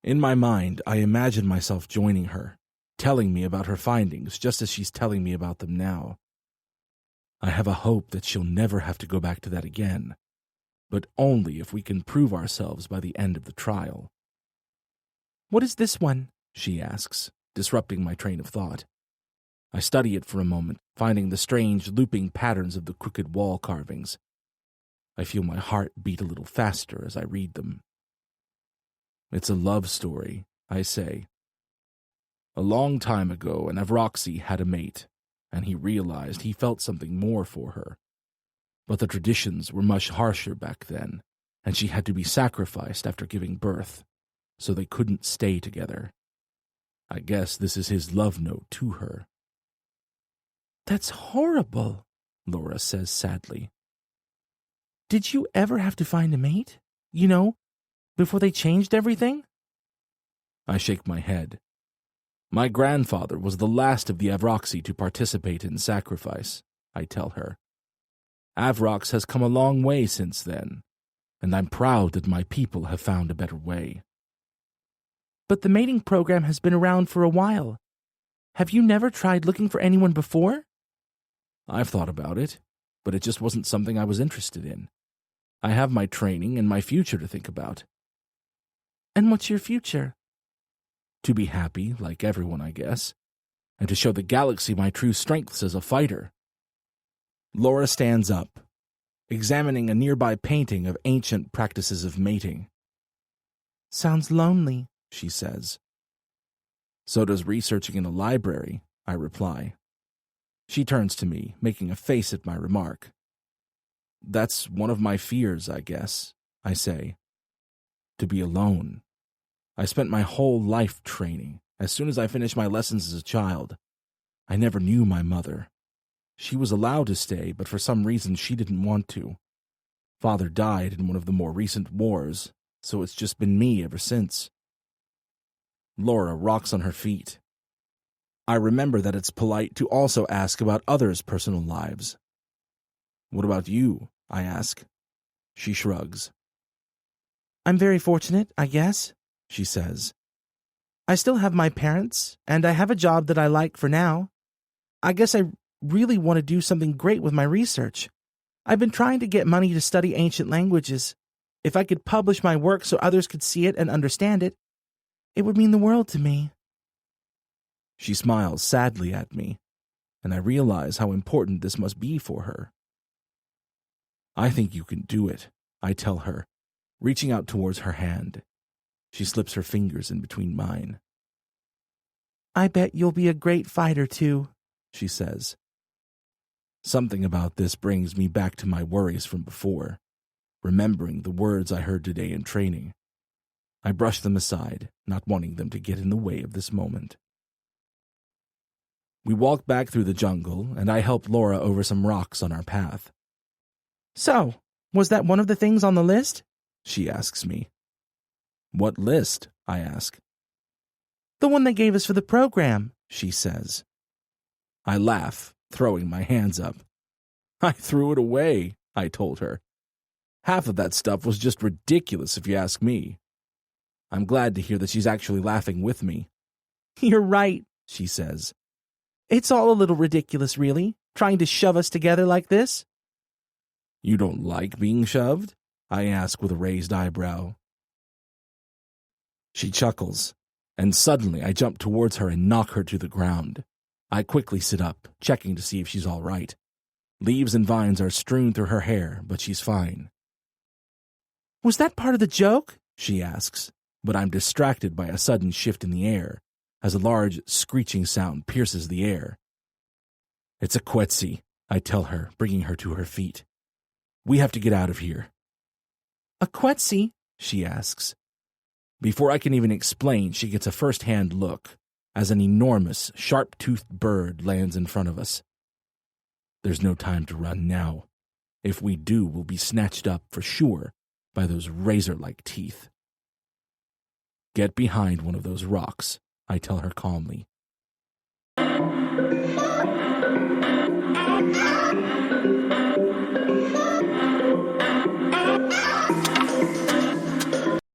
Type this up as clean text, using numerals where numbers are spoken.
In my mind, I imagine myself joining her, telling me about her findings just as she's telling me about them now. I have a hope that she'll never have to go back to that again, but only if we can prove ourselves by the end of the trial. "What is this one?" she asks, disrupting my train of thought. I study it for a moment, finding the strange looping patterns of the crooked wall carvings. I feel my heart beat a little faster as I read them. It's a love story, I say. A long time ago, an Avroxy had a mate, and he realized he felt something more for her. But the traditions were much harsher back then, and she had to be sacrificed after giving birth, so they couldn't stay together. I guess this is his love note to her. "That's horrible," Laura says sadly. "Did you ever have to find a mate? Before they changed everything?" I shake my head. My grandfather was the last of the Avroxy to participate in sacrifice, I tell her. Avrox has come a long way since then, and I'm proud that my people have found a better way. "But the mating program has been around for a while. Have you never tried looking for anyone before?" I've thought about it, but it just wasn't something I was interested in. I have my training and my future to think about. "And what's your future?" To be happy, like everyone, I guess, and to show the galaxy my true strengths as a fighter. Laura stands up, examining a nearby painting of ancient practices of mating. "Sounds lonely," she says. "So does researching in a library," I reply. She turns to me, making a face at my remark. "That's one of my fears, I guess," I say. To be alone. I spent my whole life training. As soon as I finished my lessons as a child, I never knew my mother. She was allowed to stay, but for some reason she didn't want to. Father died in one of the more recent wars, so it's just been me ever since." Laura rocks on her feet. I remember that it's polite to also ask about others' personal lives. "What about you?" I ask. She shrugs. "I'm very fortunate, I guess," she says. "I still have my parents, and I have a job that I like for now. I guess I really want to do something great with my research. I've been trying to get money to study ancient languages. If I could publish my work so others could see it and understand it, it would mean the world to me." She smiles sadly at me, and I realize how important this must be for her. "I think you can do it," I tell her, reaching out towards her hand. She slips her fingers in between mine. "I bet you'll be a great fighter, too," she says. Something about this brings me back to my worries from before, remembering the words I heard today in training. I brush them aside, not wanting them to get in the way of this moment. We walk back through the jungle, and I help Laura over some rocks on our path. "So, was that one of the things on the list?" she asks me. "What list?" I ask. "The one they gave us for the program," she says. I laugh, throwing my hands up. "I threw it away," I told her. "Half of that stuff was just ridiculous if you ask me." I'm glad to hear that she's actually laughing with me. "You're right," she says. "It's all a little ridiculous, really, trying to shove us together like this." "You don't like being shoved?" I ask with a raised eyebrow. She chuckles, and suddenly I jump towards her and knock her to the ground. I quickly sit up, checking to see if she's all right. Leaves and vines are strewn through her hair, but she's fine. "Was that part of the joke?" she asks, but I'm distracted by a sudden shift in the air, as a large screeching sound pierces the air. "It's a Quetzi," I tell her, bringing her to her feet. "We have to get out of here." "A Quetzi?" she asks. Before I can even explain, she gets a first-hand look as an enormous, sharp-toothed bird lands in front of us. There's no time to run now. If we do, we'll be snatched up for sure by those razor-like teeth. "Get behind one of those rocks," I tell her calmly.